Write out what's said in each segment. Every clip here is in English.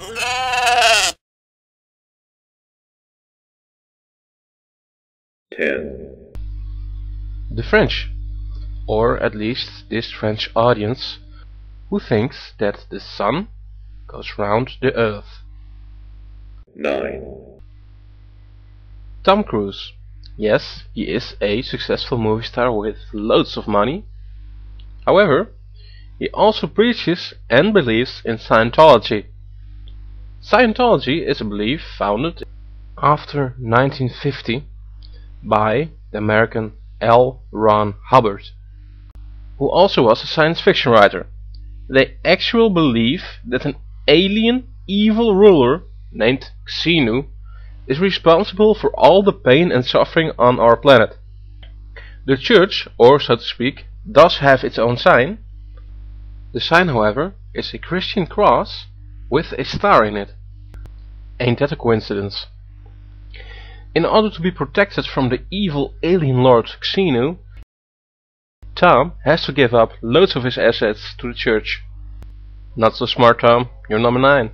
10. The French, or at least this French audience, who thinks that the sun goes round the earth. 9. Tom Cruise. Yes, he is a successful movie star with loads of money. However, he also preaches and believes in Scientology. Scientology is a belief founded after 1950 by the American L. Ron Hubbard, who also was a science fiction writer. They actually believe that an alien evil ruler named Xenu is responsible for all the pain and suffering on our planet. The church, or so to speak, does have its own sign. The sign, however, is a Christian cross with a star in it. Ain't that a coincidence? In order to be protected from the evil alien lord Xenu, Tom has to give up loads of his assets to the church. Not so smart, Tom. You're number 9.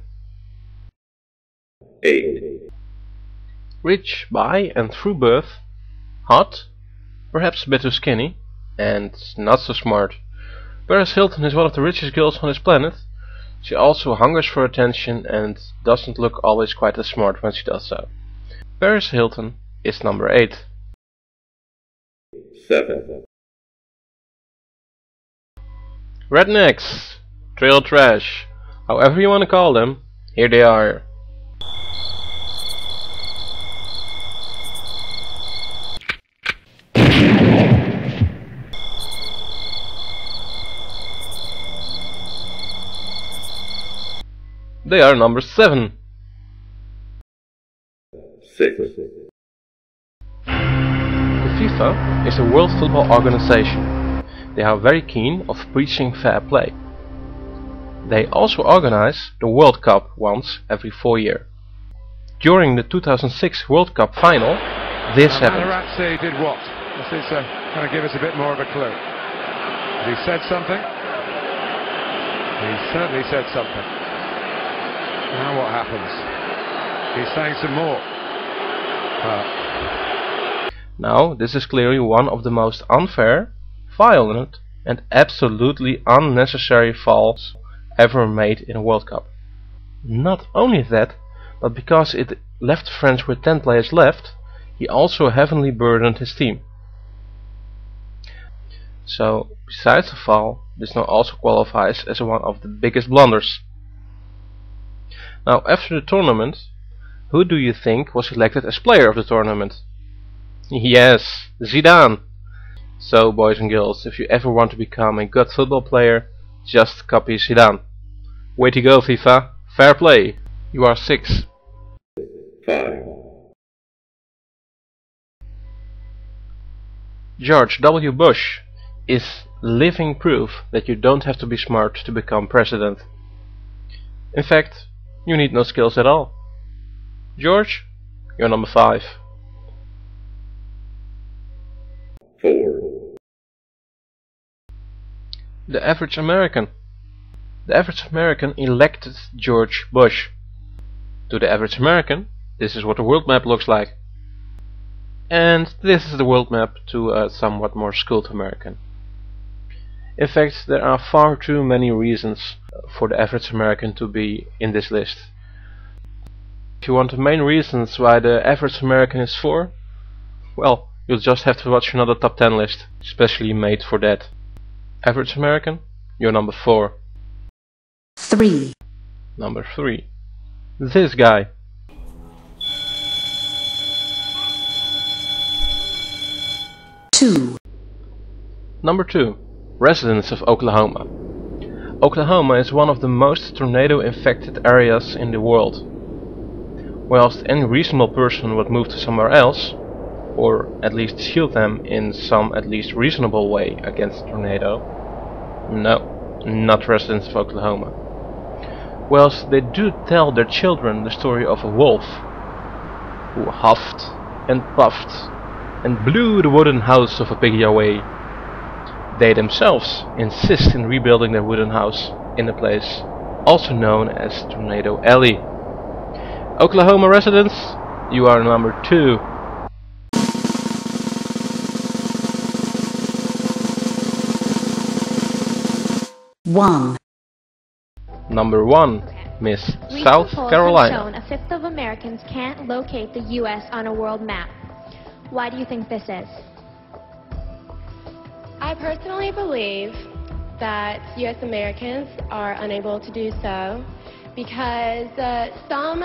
8. Rich by and through birth, hot, perhaps a bit too skinny, and not so smart. Paris Hilton is one of the richest girls on this planet. She also hungers for attention and doesn't look always quite as smart when she does so. Paris Hilton is number 8. 7. Rednecks, trail trash, however you want to call them, here they are. They are number 7. 6. The FIFA is a world football organization. They are very keen of preaching fair play. They also organize the World Cup once every 4 years. During the 2006 World Cup final, this happened. Materazzi did what? This is going to give us a bit more of a clue. He said something? He certainly said something. Now what happens? He's saying some more. Now this is clearly one of the most unfair, violent and absolutely unnecessary fouls ever made in a World Cup. Not only that, but because it left France with 10 players left, he also heavily burdened his team. So, besides the foul, this now also qualifies as one of the biggest blunders. Now, after the tournament, who do you think was elected as player of the tournament? Yes, Zidane! So, boys and girls, if you ever want to become a good football player, just copy Zidane. Way to go, FIFA! Fair play! You are 6. 5. George W. Bush is living proof that you don't have to be smart to become president. In fact, you need no skills at all. George, you're number 5. 4. The average American. The average American elected George Bush. To the average American, this is what the world map looks like. And this is the world map to a somewhat more schooled American. In fact, there are far too many reasons for the average American to be in this list. If you want the main reasons why the average American is 4, well, you'll just have to watch another top 10 list, especially made for that. Average American, you're number 4. 3. Number 3. This guy. Number 2. Residents of Oklahoma. Oklahoma is one of the most tornado-infected areas in the world. Whilst any reasonable person would move to somewhere else, or at least shield them in some at least reasonable way against a tornado, no, not residents of Oklahoma. Whilst they do tell their children the story of a wolf who huffed and puffed and blew the wooden house of a piggy away, they themselves insist in rebuilding their wooden house in a place also known as Tornado Alley. Oklahoma residents, you are number 2. One. Number 1, Miss Recent South polls Carolina. have shown a fifth of Americans can't locate the U.S. on a world map. Why do you think this is? I personally believe that U.S. Americans are unable to do so because some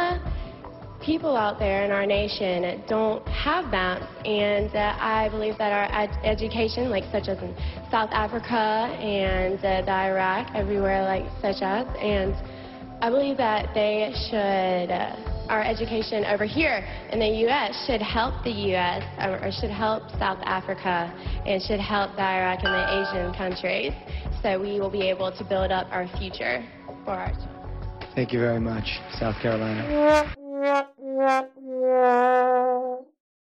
people out there in our nation don't have maps, and I believe that our education, like such as in South Africa and the Iraq, everywhere like such as, and I believe that they should, our education over here in the U.S. should help the U.S. or should help South Africa and should help the Iraq and the Asian countries, so we will be able to build up our future for our children. Thank you very much, South Carolina.